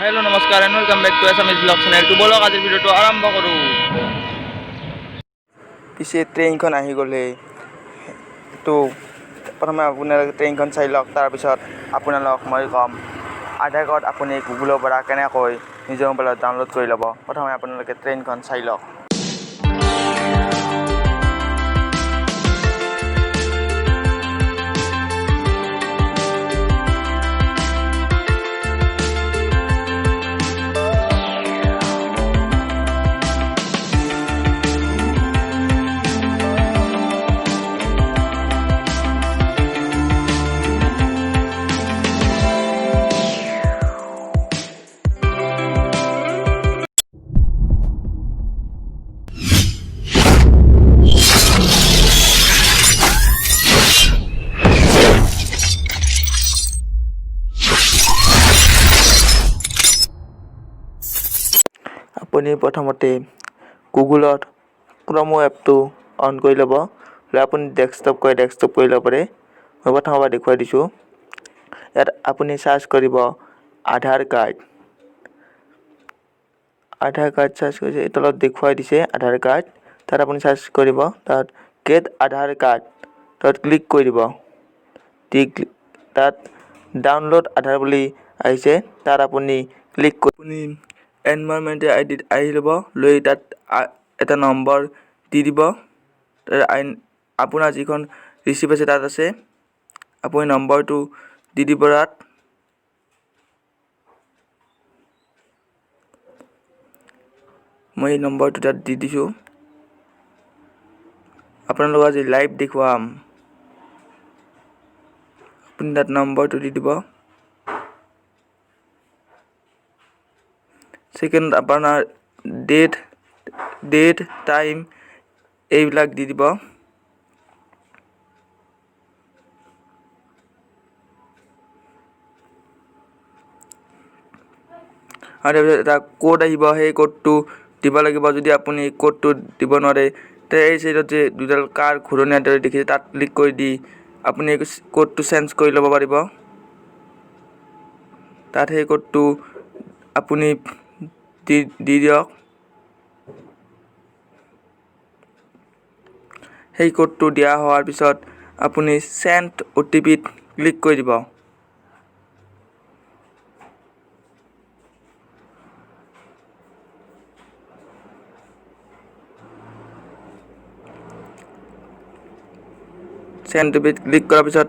Hello नमस्कार and welcome back to Assamese blog channel तो बोलो आज भिडिओ आरम्भ करूँ पिछे ट्रेन आहि गले तो प्रथम अपने ट्रेन चाई लग तार पिछत मैं कम आधार कार्ड अपनी गुगल पर केनेक निजे मोबाइल डाउनलोड कर लब प्रथम अपने ट्रेन चाई लग। अपनी प्रथमते गुगलत क्रोमो एप तो ऑन कर लब अपनी डेस्कटप कर लबरे मैं प्रथम बार देखुवाई दिसु यात अपनी सार्च करिब आधार कार्ड सार्च कर तलत देखुवाई दिसे आधार कार्ड तार अपनी सार्च करिब तात गेट आधार कार्ड तत क्लिक कर दिब तात डाउनलोड आधार बुली आइसे तार अपनी क्लिक कर एनवायरमेंट आईडी आहि लब लई तात एटा नम्बर दि दिब आपुनार जिखन रिसिप्ट आछे तात आछे आपुनि नम्बर तो दि दिब तात मैं नम्बर तो तात दि दिसु आपनालोक आज लाइव देखुवाम आपुनि तात नम्बर तो दि दिब सेकेंड अपनार डेट टाइम এইবিলাক দি দিব আৰু এটা কোড আহিব সেই কোডটো দিব লাগিব যদি আপুনি কোডটো দিব নোৱাৰে তে এই সাইডত যে দুডাল কাৰ ঘূৰণীয়া দৰে দেখিছে তাত ক্লিক কৰি দি আপুনি কোডটো চেঞ্জ কৰি ল'ব পাৰিব তাত সেই কোডটো আপুনি দি দিয়ক সেই কোডটো দিয়া হোৱাৰ পিছত আপুনি সেন্ড ওটিপি ক্লিক কৰি দিব সেন্ড ওটিপি ক্লিক কৰাৰ পিছত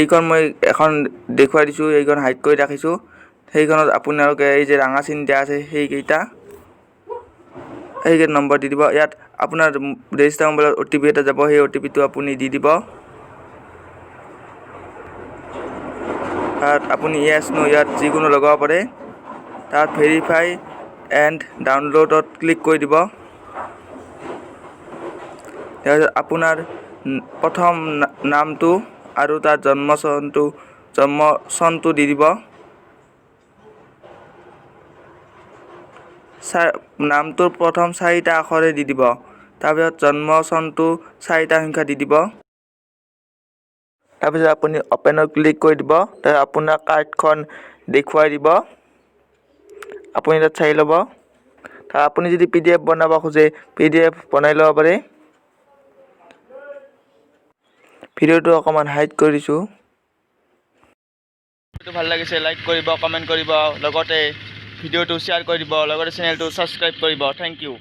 এইখন মই এখন দেখুৱাই দিছো এইখন হাইড কৰি ৰাখিছো সেইখনত আপোনালোকে এই যে ৰাঙা চিন দিয়া আছে সেইকেইটা এইকেইটা নম্বৰ দি দিব ইয়াত আপোনাৰ ৰেজিষ্টাৰ মোবাইলত ওটিপি এটা যাব সেই ওটিপিটো আপুনি দি দিব তাত আপুনি ইয়েস নো ইয়াত যিকোনো লগাব পাৰে তাত ভেৰিফাই এণ্ড ডাউনলোডত ক্লিক কৰি দিব তাৰপিছত আপোনাৰ প্ৰথম নামটো আৰু তাৰ জন্ম চনটো দি দিব নামটোৰ প্ৰথম 4টা আখৰে দি দিব তাৰপিছত জন্ম চনটো 4টা সংখ্যা দি দিব তাৰপিছত আপুনি ওপেনত ক্লিক কৰি দিব তাৰ আপোনাৰ কাৰ্ডখন দেখুৱাই দিব আপুনি তাত চাই ল'ব তাৰ আপুনি যদি পিডিএফ বনাব খোজে পিডিএফ বনাই ল'ব পাৰে ভিডিওটো অকমান হাইড কৰিছো ভিডিওটো ভাল লাগিছে লাইক কৰিব কমেন্ট কৰিব লগতে ভিডিওটো শেয়াৰ কৰিব লগতে চেনেলটো সাবস্ক্ৰাইব কৰিব থ্যাংক ইউ।